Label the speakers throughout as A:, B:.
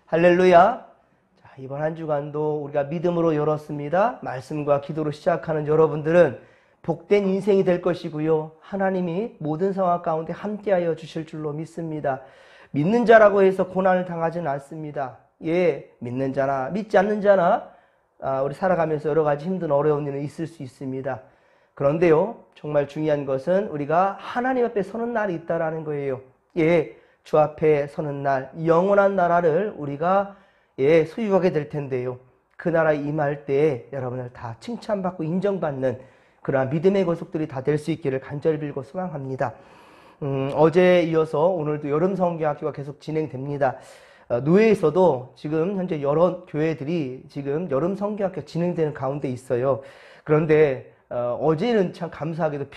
A: 할렐루야. 자, 이번 한 주간도 우리가 믿음으로 열었습니다. 말씀과 기도로 시작하는 여러분들은 복된 인생이 될 것이고요. 하나님이 모든 상황 가운데 함께하여 주실 줄로 믿습니다. 믿는 자라고 해서 고난을 당하지는 않습니다. 예, 믿는 자나 믿지 않는 자나 우리 살아가면서 여러 가지 힘든 어려운 일은 있을 수 있습니다. 그런데요, 정말 중요한 것은 우리가 하나님 앞에 서는 날이 있다라는 거예요. 예, 주 앞에 서는 날, 영원한 나라를 우리가 소유하게 될 텐데요. 그 나라에 임할 때 여러분을 다 칭찬받고 인정받는 그러한 믿음의 거속들이 다 될 수 있기를 간절히 빌고 소망합니다. 어제에 이어서 오늘도 여름 성경학교가 계속 진행됩니다. 노예에서도 지금 현재 여러 교회들이 지금 여름 성경학교 진행되는 가운데 있어요. 그런데 어제는 참 감사하게도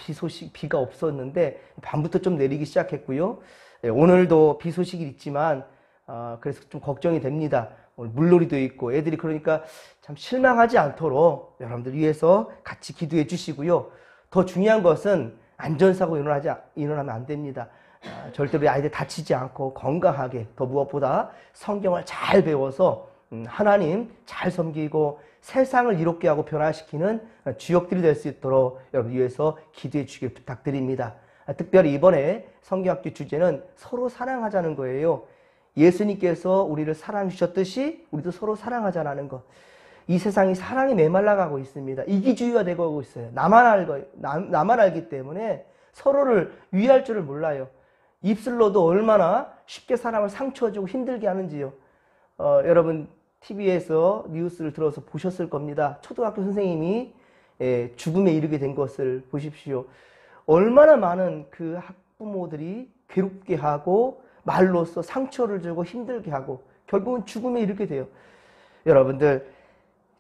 A: 비가 없었는데 밤부터 좀 내리기 시작했고요. 오늘도 비 소식이 있지만 그래서 좀 걱정이 됩니다. 오늘 물놀이도 있고 애들이 그러니까 참 실망하지 않도록 여러분들 위해서 같이 기도해 주시고요. 더 중요한 것은 안전사고 일어나면 안 됩니다. 절대로 아이들 다치지 않고 건강하게, 더 무엇보다 성경을 잘 배워서 하나님 잘 섬기고 세상을 이롭게 하고 변화시키는 주역들이 될 수 있도록 여러분 위해서 기도해 주길 부탁드립니다. 특별히 이번에 성경학교 주제는 서로 사랑하자는 거예요. 예수님께서 우리를 사랑해 주셨듯이 우리도 서로 사랑하자는 것. 이 세상이 사랑이 메말라가고 있습니다. 이기주의가 되고 있어요. 나만 알기 때문에 서로를 위할 줄을 몰라요. 입술로도 얼마나 쉽게 사람을 상처주고 힘들게 하는지요. 여러분 TV에서 뉴스를 들어서 보셨을 겁니다. 초등학교 선생님이 죽음에 이르게 된 것을 보십시오. 얼마나 많은 그 학부모들이 괴롭게 하고 말로써 상처를 주고 힘들게 하고 결국은 죽음에 이르게 돼요. 여러분들,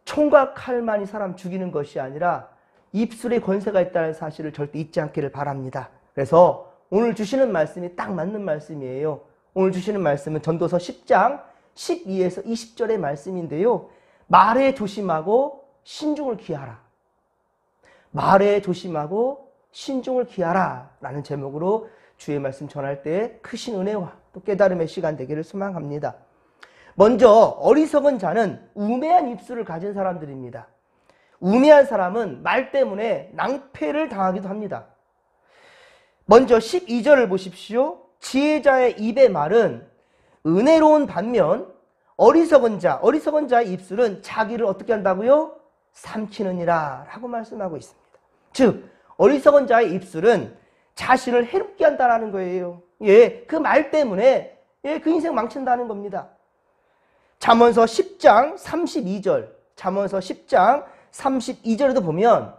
A: 총과 칼만이 사람 죽이는 것이 아니라 입술에 권세가 있다는 사실을 절대 잊지 않기를 바랍니다. 그래서 오늘 주시는 말씀이 딱 맞는 말씀이에요. 오늘 주시는 말씀은 전도서 10장 12에서 20절의 말씀인데요. 말에 조심하고 신중을 기하라. 말에 조심하고 신중을 기하라 라는 제목으로 주의 말씀 전할 때 크신 은혜와 또 깨달음의 시간 되기를 소망합니다. 먼저 어리석은 자는 우매한 입술을 가진 사람들입니다. 우매한 사람은 말 때문에 낭패를 당하기도 합니다. 먼저 12절을 보십시오. 지혜자의 입의 말은 은혜로운 반면 어리석은 자의 입술은 자기를 어떻게 한다고요? 삼키느니라 라고 말씀하고 있습니다. 즉 어리석은 자의 입술은 자신을 해롭게 한다는 거예요. 예, 그 말 때문에 그 인생 망친다는 겁니다. 잠언서 10장 32절, 잠언서 10장 32절에도 보면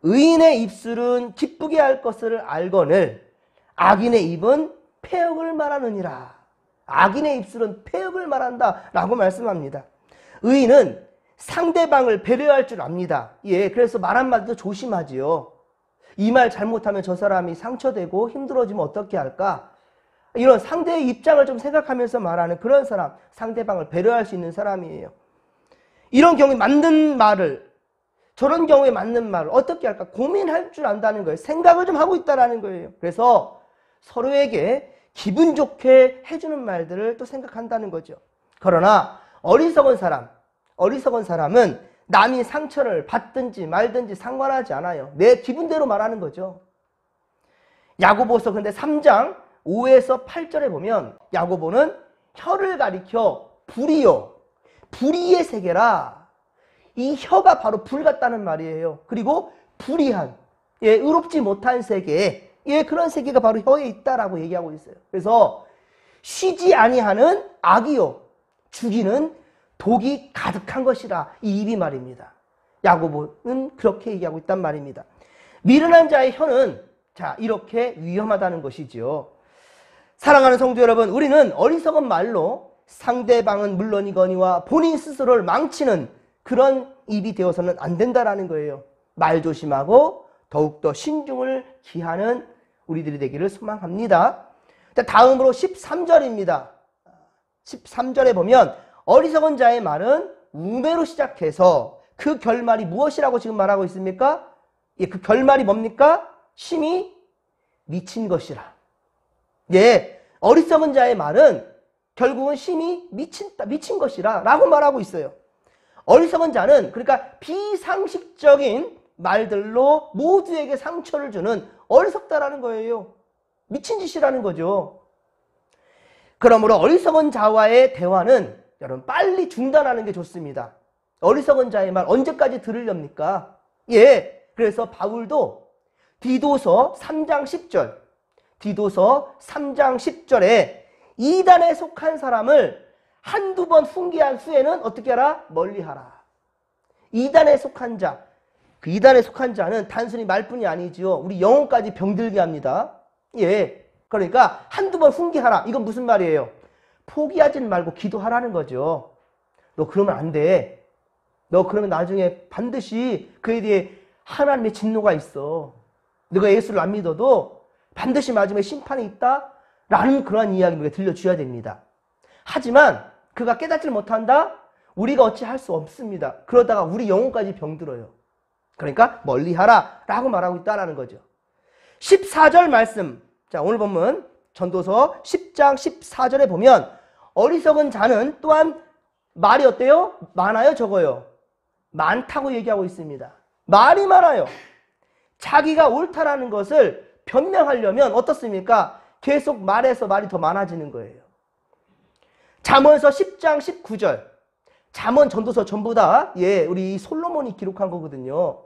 A: 의인의 입술은 기쁘게 할 것을 알거늘 악인의 입은 폐역을 말하느니라. 악인의 입술은 폐역을 말한다 라고 말씀합니다. 의인은 상대방을 배려할 줄 압니다. 예, 그래서 말 한마디도 조심하지요. 이 말 잘못하면 저 사람이 상처되고 힘들어지면 어떻게 할까? 이런 상대의 입장을 좀 생각하면서 말하는 그런 사람, 상대방을 배려할 수 있는 사람이에요. 이런 경우에 맞는 말을, 저런 경우에 맞는 말을 어떻게 할까 고민할 줄 안다는 거예요. 생각을 좀 하고 있다는 거예요. 그래서 서로에게 기분 좋게 해주는 말들을 또 생각한다는 거죠. 그러나 어리석은 사람은 남이 상처를 받든지 말든지 상관하지 않아요. 내 기분대로 말하는 거죠. 야고보서 근데 3장 5에서 8절에 보면 야고보는 혀를 가리켜 불의의 세계라. 이 혀가 바로 불 같다는 말이에요. 그리고 불의한, 의롭지 못한 세계, 그런 세계가 바로 혀에 있다라고 얘기하고 있어요. 그래서 쉬지 아니하는 악이요 죽이는 독이 가득한 것이라 이 입이 말입니다. 야고보는 그렇게 얘기하고 있단 말입니다. 미련한 자의 혀는 이렇게 위험하다는 것이지요. 사랑하는 성도 여러분, 우리는 어리석은 말로 상대방은 물론이거니와 본인 스스로를 망치는 그런 입이 되어서는 안 된다라는 거예요. 말 조심하고 더욱더 신중을 기하는 우리들이 되기를 소망합니다. 다음으로 13절입니다. 13절에 보면 어리석은 자의 말은 우매로 시작해서 그 결말이 무엇이라고 지금 말하고 있습니까? 그 결말이 뭡니까? 심히 미친 것이라. 어리석은 자의 말은 결국은 심히 미친 것이라 라고 말하고 있어요. 어리석은 자는 그러니까 비상식적인 말들로 모두에게 상처를 주는 어리석다라는 거예요. 미친 짓이라는 거죠. 그러므로 어리석은 자와의 대화는 여러분 빨리 중단하는 게 좋습니다. 어리석은 자의 말 언제까지 들으렵니까? 예, 그래서 바울도 디도서 3장 10절 디도서 3장 10절에 이단에 속한 사람을 한두 번 훈계한 후에는 어떻게 하라? 멀리하라. 이단에 속한 자, 그 이단에 속한 자는 단순히 말뿐이 아니지요. 우리 영혼까지 병들게 합니다. 예, 그러니까 한두 번 훈계하라. 이건 무슨 말이에요? 포기하지는 말고 기도하라는 거죠. 너 그러면 안 돼. 너 그러면 나중에 반드시 그에 대해 하나님의 진노가 있어. 너가 예수를 안 믿어도 반드시 마지막에 심판이 있다? 라는 그러한 이야기를 우리가 들려줘야 됩니다. 하지만 그가 깨닫지를 못한다? 우리가 어찌 할 수 없습니다. 그러다가 우리 영혼까지 병들어요. 그러니까 멀리하라 라고 말하고 있다는 거죠. 14절 말씀, 자 오늘 본문 전도서 10장 14절에 보면 어리석은 자는 또한 말이 어때요? 많아요? 적어요? 많다고 얘기하고 있습니다. 말이 많아요. 자기가 옳다라는 것을 변명하려면 어떻습니까? 계속 말해서 말이 더 많아지는 거예요. 잠언서 10장 19절. 잠언 전도서 전부 다 우리 솔로몬이 기록한 거거든요.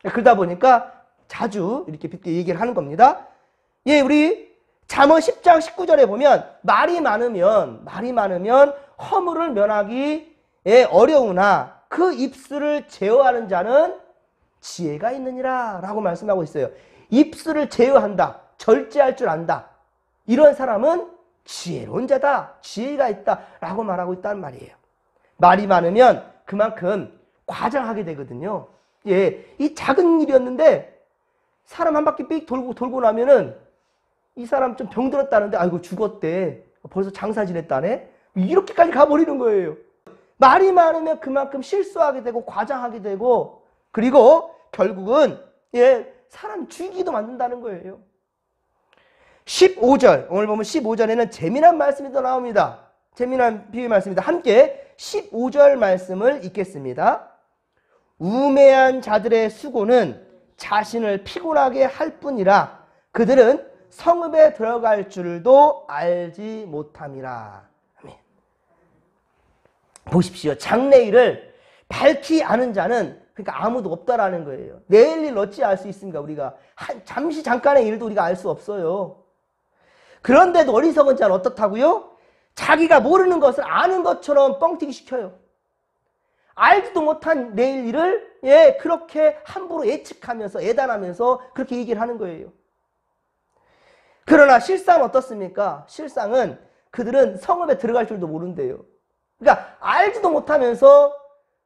A: 그러다 보니까 자주 이렇게 얘기를 하는 겁니다. 우리 잠언 10장 19절에 보면 말이 많으면 허물을 면하기 어려우나 그 입술을 제어하는 자는 지혜가 있느니라 라고 말씀하고 있어요. 입술을 제어한다. 절제할 줄 안다. 이런 사람은 지혜로운 자다. 지혜가 있다. 라고 말하고 있다는 말이에요. 말이 많으면 그만큼 과장하게 되거든요. 이 작은 일이었는데 사람 한 바퀴 삑 돌고 나면은 이 사람 좀 병들었다는데 아이고 죽었대. 벌써 장사 지냈다네. 이렇게까지 가버리는 거예요. 말이 많으면 그만큼 실수하게 되고 과장하게 되고 그리고 결국은 사람 죽이기도 만든다는 거예요. 15절 오늘 보면 15절에는 재미난 말씀이 또 나옵니다. 재미난 비유 말씀입니다. 함께 15절 말씀을 읽겠습니다. 우매한 자들의 수고는 자신을 피곤하게 할 뿐이라 그들은 성읍에 들어갈 줄도 알지 못함이라. 아멘. 보십시오. 장래일을 밝히 아는 자는 그러니까 아무도 없다라는 거예요. 내일 일 어찌 알 수 있습니까? 우리가 잠깐의 일도 우리가 알 수 없어요. 그런데도 어리석은 자는 어떻다고요? 자기가 모르는 것을 아는 것처럼 뻥튀기 시켜요. 알지도 못한 내일 일을 그렇게 함부로 예측하면서 예단하면서 그렇게 얘기를 하는 거예요. 그러나 실상은 어떻습니까? 실상은 그들은 성읍에 들어갈 줄도 모른대요. 그러니까 알지도 못하면서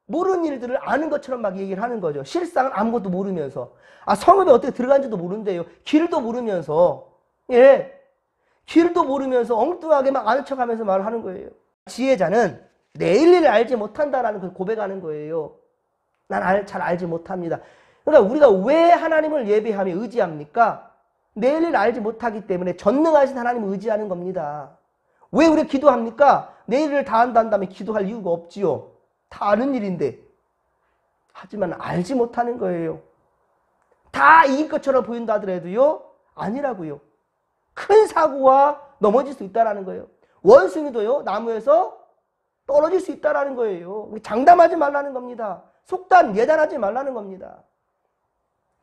A: 모르는 일들을 아는 것처럼 막 얘기를 하는 거죠. 실상은 아무것도 모르면서. 성읍에 어떻게 들어간지도 모른대요. 길도 모르면서. 길도 모르면서 엉뚱하게 막 아는 척하면서 말을 하는 거예요. 지혜자는 내일 일을 알지 못한다라는 걸 고백하는 거예요. 난 잘 알지 못합니다. 그러니까 우리가 왜 하나님을 예배하며 의지합니까? 내일 일을 알지 못하기 때문에 전능하신 하나님을 의지하는 겁니다. 왜 우리가 기도합니까? 내일 일을 다 한다는 다음에 기도할 이유가 없지요. 다 아는 일인데. 하지만 알지 못하는 거예요. 다 이길 것처럼 보인다 하더라도요. 아니라고요. 큰 사고와 넘어질 수 있다는 거예요. 원숭이도요. 나무에서 떨어질 수 있다는 거예요. 장담하지 말라는 겁니다. 속단, 예단하지 말라는 겁니다.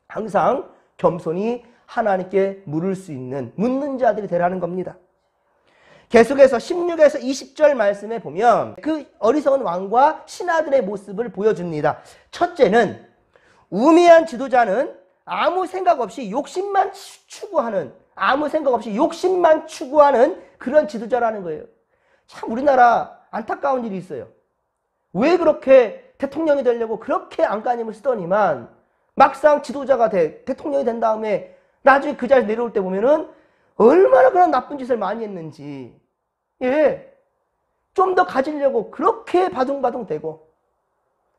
A: 항상 겸손히 하나님께 물을 수 있는 묻는 자들이 되라는 겁니다. 계속해서 16에서 20절 말씀에 보면 그 어리석은 왕과 신하들의 모습을 보여줍니다. 첫째는 우매한 지도자는 아무 생각 없이 욕심만 추구하는 그런 지도자라는 거예요. 참 우리나라 안타까운 일이 있어요. 왜 그렇게 대통령이 되려고 그렇게 안간힘을 쓰더니만 막상 지도자가 대통령이 된 다음에 나중에 그 자리에 내려올 때 보면은 얼마나 그런 나쁜 짓을 많이 했는지 좀 더 가지려고 그렇게 바둥바둥 대고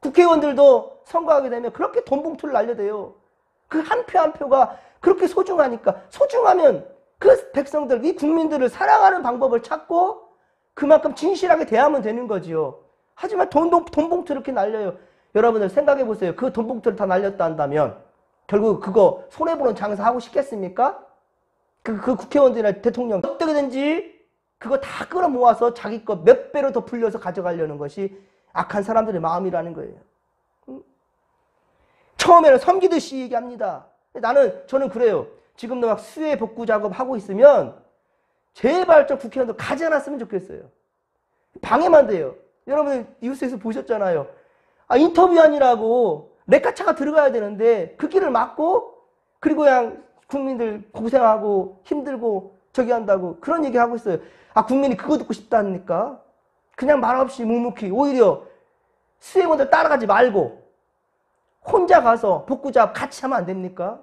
A: 국회의원들도 선거하게 되면 그렇게 돈 봉투를 날려대요. 그 한 표 한 표가 그렇게 소중하니까 소중하면 그 백성들, 이 국민들을 사랑하는 방법을 찾고 그만큼 진실하게 대하면 되는 거지요. 하지만 돈봉투를 이렇게 날려요. 여러분들 생각해 보세요. 그 돈봉투를 다 날렸다 한다면 결국 그거 손해보는 장사 하고 싶겠습니까? 그 국회의원들이나 대통령 어떻게든지 그거 다 끌어모아서 자기 거 몇 배로 더 불려서 가져가려는 것이 악한 사람들의 마음이라는 거예요. 처음에는 섬기듯이 얘기합니다. 저는 그래요. 지금도 막 수해 복구 작업 하고 있으면 제발 좀 국회의원들 가지 않았으면 좋겠어요. 방해만 돼요. 여러분 뉴스에서 보셨잖아요. 인터뷰하느라고 레카차가 들어가야 되는데 그 길을 막고 그리고 그냥 국민들 고생하고 힘들고 저기 한다고 그런 얘기 하고 있어요. 국민이 그거 듣고 싶다니까. 그냥 말없이 묵묵히 오히려 수행원들 따라가지 말고 혼자 가서 복구 작업 같이 하면 안 됩니까?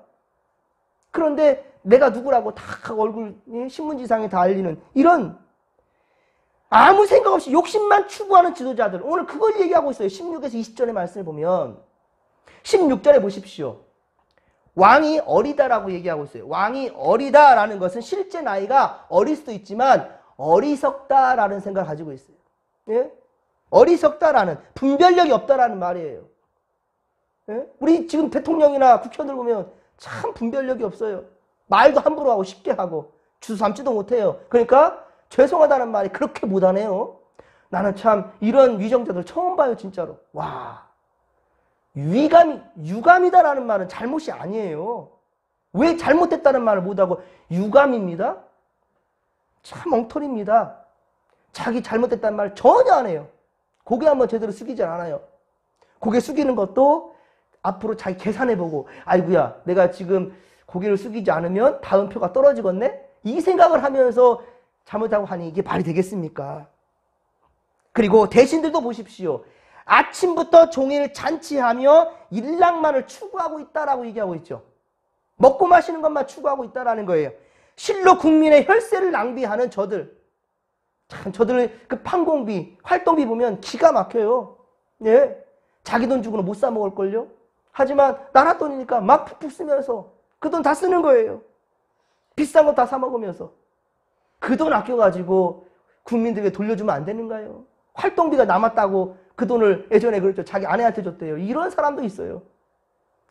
A: 그런데 내가 누구라고 다 얼굴 신문지상에 다 알리는 이런 아무 생각 없이 욕심만 추구하는 지도자들, 오늘 그걸 얘기하고 있어요. 16에서 20절의 말씀을 보면 16절에 보십시오. 왕이 어리다라고 얘기하고 있어요. 왕이 어리다라는 것은 실제 나이가 어릴 수도 있지만 어리석다라는 생각을 가지고 있어요. 예? 어리석다라는, 분별력이 없다라는 말이에요. 예? 우리 지금 대통령이나 국회의원들 보면 참 분별력이 없어요. 말도 함부로 하고 쉽게 하고 주워 담지도 못해요. 그러니까 죄송하다는 말이 그렇게 못하네요. 나는 참 이런 위정자들 처음 봐요, 진짜로. 와, 유감이다라는 말은 잘못이 아니에요. 왜 잘못됐다는 말을 못하고 유감입니다? 참 엉터리입니다. 자기 잘못됐다는 말 전혀 안 해요. 고개 한번 제대로 숙이지 않아요. 고개 숙이는 것도 앞으로 자기 계산해보고, 아이고야, 내가 지금 고개를 숙이지 않으면 다음 표가 떨어지겠네? 이 생각을 하면서 잘못하고 하니 이게 말이 되겠습니까? 그리고 대신들도 보십시오. 아침부터 종일 잔치하며 일락만을 추구하고 있다라고 얘기하고 있죠. 먹고 마시는 것만 추구하고 있다라는 거예요. 실로 국민의 혈세를 낭비하는 저들. 참 저들 그 판공비, 활동비 보면 기가 막혀요. 예. 자기 돈 주고는 못 사 먹을걸요. 하지만 나라 돈이니까 막 푹푹 쓰면서 그 돈 다 쓰는 거예요. 비싼 거 다 사 먹으면서. 그 돈 아껴가지고 국민들에게 돌려주면 안 되는가요? 활동비가 남았다고 그 돈을 예전에 그랬죠. 자기 아내한테 줬대요. 이런 사람도 있어요.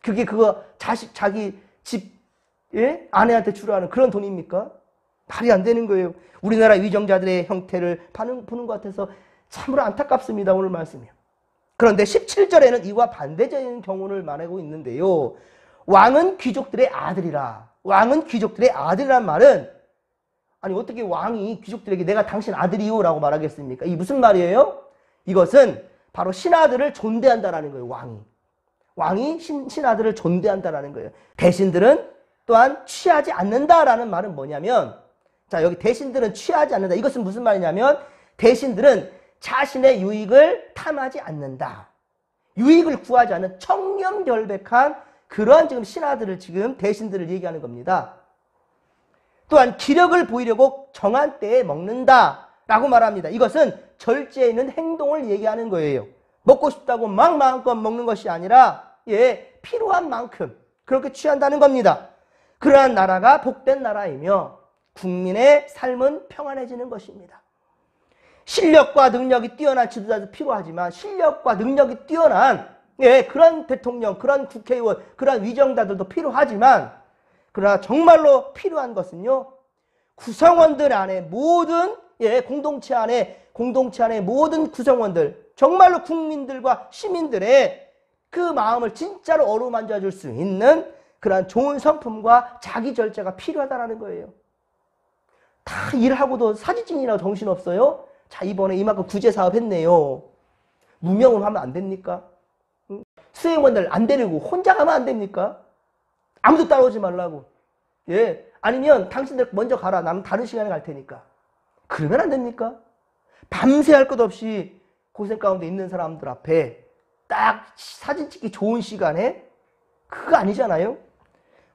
A: 그게 그거 자기 집, 예? 아내한테 주라는 그런 돈입니까? 말이 안 되는 거예요. 우리나라 위정자들의 형태를 보는 것 같아서 참으로 안타깝습니다. 오늘 말씀이요. 그런데 17절에는 이와 반대적인 경우를 말하고 있는데요. 왕은 귀족들의 아들이라. 왕은 귀족들의 아들이란 말은, 아니 어떻게 왕이 귀족들에게 내가 당신 아들이요 라고 말하겠습니까? 이 무슨 말이에요? 이것은 바로 신하들을 존대한다라는 거예요. 왕이 신하들을 존대한다라는 거예요. 대신들은 또한 취하지 않는다라는 말은 뭐냐면, 자, 여기 대신들은 취하지 않는다. 이것은 무슨 말이냐면 대신들은 자신의 유익을 탐하지 않는다. 유익을 구하지 않는 청렴결백한 그러한 지금 신하들을 지금 대신들을 얘기하는 겁니다. 또한 기력을 보이려고 정한 때에 먹는다라고 말합니다. 이것은 절제에 있는 행동을 얘기하는 거예요. 먹고 싶다고 막 마음껏 먹는 것이 아니라 필요한 만큼 그렇게 취한다는 겁니다. 그러한 나라가 복된 나라이며 국민의 삶은 평안해지는 것입니다. 실력과 능력이 뛰어난 지도자도 필요하지만 실력과 능력이 뛰어난 그런 대통령, 그런 국회의원, 그런 위정자들도 필요하지만 그러나 정말로 필요한 것은요. 구성원들 안에 모든 공동체 안에 모든 구성원들, 정말로 국민들과 시민들의 그 마음을 진짜로 어루만져 줄 수 있는 그러한 좋은 성품과 자기 절제가 필요하다는 거예요. 다 일하고도 사지증이라고 정신없어요? 자, 이번에 이만큼 구제사업 했네요. 무명을 하면 안 됩니까? 수행원들 안 데리고 혼자 가면 안 됩니까? 아무도 따라오지 말라고. 아니면 당신들 먼저 가라. 나는 다른 시간에 갈 테니까. 그러면 안 됩니까? 밤새 할 것 없이 고생 가운데 있는 사람들 앞에 딱 사진 찍기 좋은 시간에 그거 아니잖아요?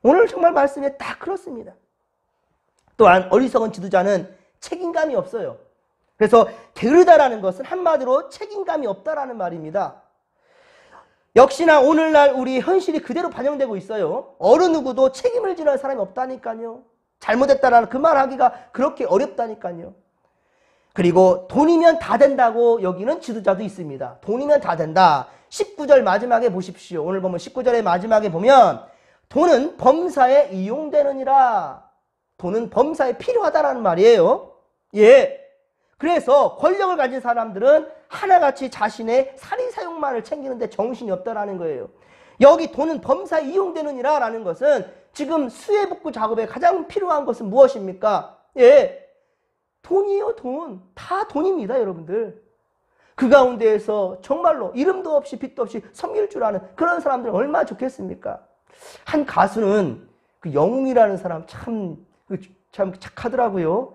A: 오늘 정말 말씀에 딱 그렇습니다. 또한 어리석은 지도자는 책임감이 없어요. 그래서 게으르다라는 것은 한마디로 책임감이 없다라는 말입니다. 역시나 오늘날 우리 현실이 그대로 반영되고 있어요. 어느 누구도 책임을 지는 사람이 없다니까요. 잘못했다라는 그 말하기가 그렇게 어렵다니까요. 그리고 돈이면 다 된다고 여기는 지도자도 있습니다. 돈이면 다 된다. 19절 마지막에 보십시오. 오늘 보면 19절의 마지막에 보면 돈은 범사에 이용되느니라. 돈은 범사에 필요하다라는 말이에요. 예. 그래서 권력을 가진 사람들은 하나같이 자신의 사리사욕만을 챙기는데 정신이 없다라는 거예요. 여기 돈은 범사에 이용되느니라 라는 것은 지금 수해복구 작업에 가장 필요한 것은 무엇입니까? 예. 돈이에요, 돈. 다 돈입니다, 여러분들. 그 가운데에서 정말로 이름도 없이 빛도 없이 섬길 줄 아는 그런 사람들은 얼마나 좋겠습니까? 한 가수는 그 영웅이라는 사람 참 착하더라고요.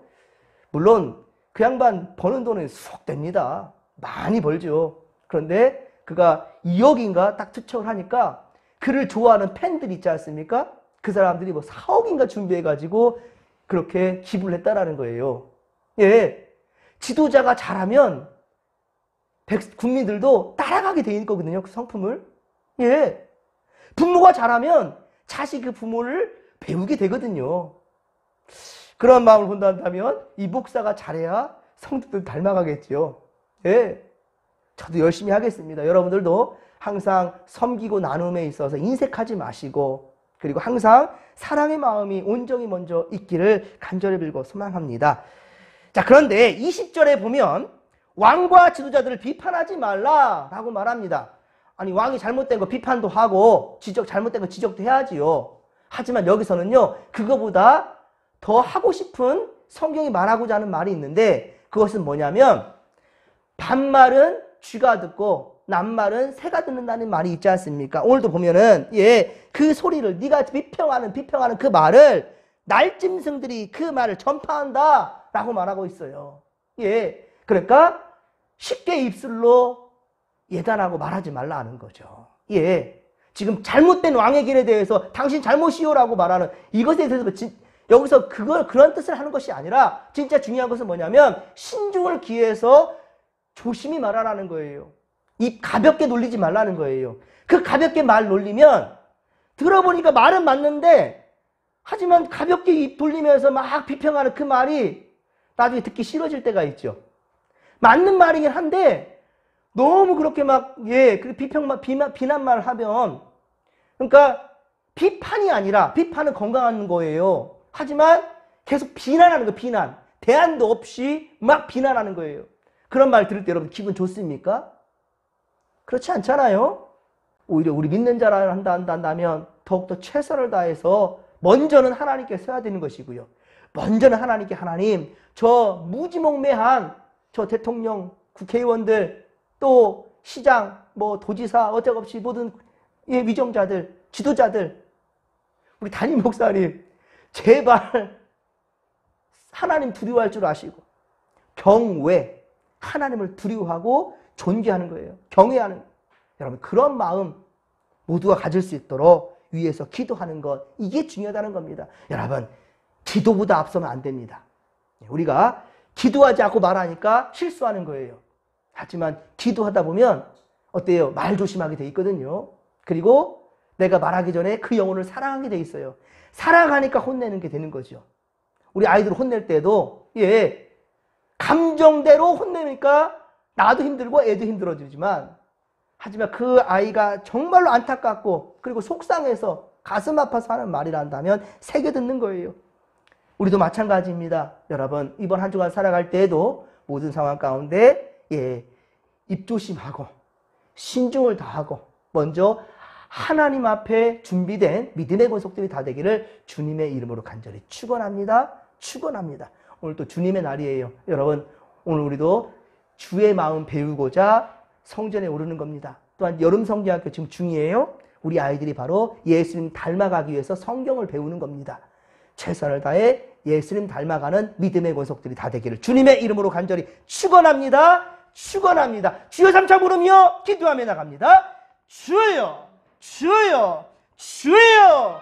A: 물론 그 양반 버는 돈은 수억 됩니다. 많이 벌죠. 그런데 그가 2억인가 딱 투척을 하니까 그를 좋아하는 팬들 있지 않습니까? 그 사람들이 뭐 4억인가 준비해가지고 그렇게 기부를 했다라는 거예요. 예. 지도자가 잘하면 국민들도 따라가게 돼 있거든요. 그 성품을. 예. 부모가 잘하면 자식이 그 부모를 배우게 되거든요. 그런 마음을 본다면 이 목사가 잘해야 성도들 닮아가겠죠. 예. 저도 열심히 하겠습니다. 여러분들도 항상 섬기고 나눔에 있어서 인색하지 마시고 그리고 항상 사랑의 마음이 온정이 먼저 있기를 간절히 빌고 소망합니다. 자, 그런데 20절에 보면 왕과 지도자들을 비판하지 말라라고 말합니다. 아니, 왕이 잘못된 거 비판도 하고 잘못된 거 지적도 해야지요. 하지만 여기서는요, 그거보다 더 하고 싶은 성경이 말하고자 하는 말이 있는데 그것은 뭐냐면 반말은 쥐가 듣고 낱말은 새가 듣는다는 말이 있지 않습니까? 오늘도 보면은 그 소리를 네가 비평하는 그 말을 날짐승들이 그 말을 전파한다 라고 말하고 있어요. 예. 그러니까 쉽게 입술로 예단하고 말하지 말라는 거죠. 예. 지금 잘못된 왕의 길에 대해서 당신 잘못이요라고 말하는 이것에 대해서 여기서 그런 뜻을 하는 것이 아니라 진짜 중요한 것은 뭐냐면 신중을 기해서 조심히 말하라는 거예요. 입 가볍게 놀리지 말라는 거예요. 그 가볍게 말 놀리면 들어보니까 말은 맞는데 하지만 가볍게 입 돌리면서 막 비평하는 그 말이 나중에 듣기 싫어질 때가 있죠. 맞는 말이긴 한데 너무 그렇게 그 비난말을 하면 그러니까 비판이 아니라 비판은 건강한 거예요. 하지만 계속 비난하는 거 비난. 대안도 없이 막 비난하는 거예요. 그런 말 들을 때 여러분 기분 좋습니까? 그렇지 않잖아요. 오히려 우리 믿는 자라 한다면 더욱더 최선을 다해서 먼저는 하나님께 서야 되는 것이고요. 먼저는 하나님께 하나님 저 무지몽매한 저 대통령, 국회의원들 또 시장, 도지사 어쩌없이 모든 위정자들, 지도자들 우리 담임 목사님 제발 하나님 두려워할 줄 아시고 경외, 하나님을 두려워하고 존귀하는 거예요. 경외하는 거예요. 여러분 그런 마음 모두가 가질 수 있도록 위에서 기도하는 것 이게 중요하다는 겁니다. 여러분 기도보다 앞서면 안 됩니다. 우리가 기도하지 않고 말하니까 실수하는 거예요. 하지만 기도하다 보면 어때요? 말 조심하게 돼 있거든요. 그리고 내가 말하기 전에 그 영혼을 사랑하게 돼 있어요. 사랑하니까 혼내는 게 되는 거죠. 우리 아이들 혼낼 때도 감정대로 혼내니까 나도 힘들고 애도 힘들어지지만 하지만 그 아이가 정말로 안타깝고 그리고 속상해서 가슴 아파서 하는 말이란다면 새겨 듣는 거예요. 우리도 마찬가지입니다. 여러분 이번 한 주간 살아갈 때에도 모든 상황 가운데 입조심하고 신중을 다하고 먼저 하나님 앞에 준비된 믿음의 권속들이 다 되기를 주님의 이름으로 간절히 축원합니다. 축원합니다. 오늘 또 주님의 날이에요. 여러분 오늘 우리도 주의 마음 배우고자 성전에 오르는 겁니다. 또한 여름 성경학교 지금 중이에요. 우리 아이들이 바로 예수님 닮아가기 위해서 성경을 배우는 겁니다. 최선을 다해 예수님 닮아가는 믿음의 권속들이 다 되기를 주님의 이름으로 간절히 축원합니다. 축원합니다. 주여 삼차 부르며 기도하며 나갑니다. 주여 주여 주여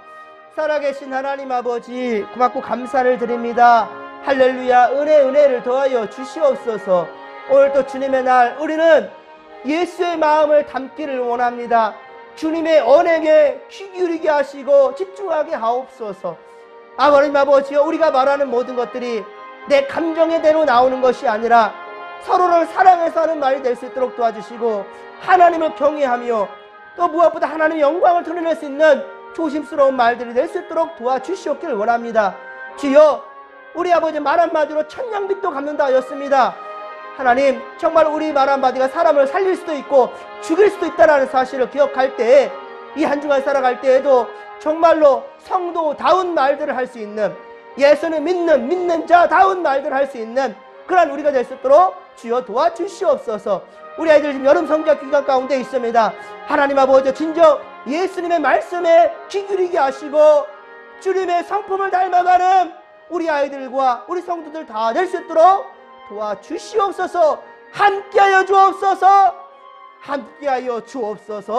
A: 살아계신 하나님 아버지 고맙고 감사를 드립니다. 할렐루야 은혜를 더하여 주시옵소서. 오늘 또 주님의 날 우리는 예수의 마음을 담기를 원합니다. 주님의 언행에 귀 기울이게 하시고 집중하게 하옵소서. 하나님 아버지여 우리가 말하는 모든 것들이 내 감정의 대로 나오는 것이 아니라 서로를 사랑해서 하는 말이 될 수 있도록 도와주시고, 하나님을 경외하며 또 무엇보다 하나님의 영광을 드러낼 수 있는 조심스러운 말들이 될 수 있도록 도와주시옵기를 원합니다. 주여, 우리 아버지 말 한마디로 천냥빚도 갚는다 하였습니다. 하나님, 정말 우리 말 한마디가 사람을 살릴 수도 있고 죽일 수도 있다는 사실을 기억할 때에, 이 한 주간 살아갈 때에도 정말로 성도다운 말들을 할 수 있는, 예수를 믿는 자다운 말들을 할 수 있는 그러한 우리가 될 수 있도록 주여 도와주시옵소서. 우리 아이들 지금 여름 성경 기간 가운데 있습니다. 하나님 아버지, 진정 예수님의 말씀에 귀 기울이게 하시고 주님의 성품을 닮아가는 우리 아이들과 우리 성도들 다 될 수 있도록 도와주시옵소서. 함께하여 주옵소서. 함께하여 주옵소서.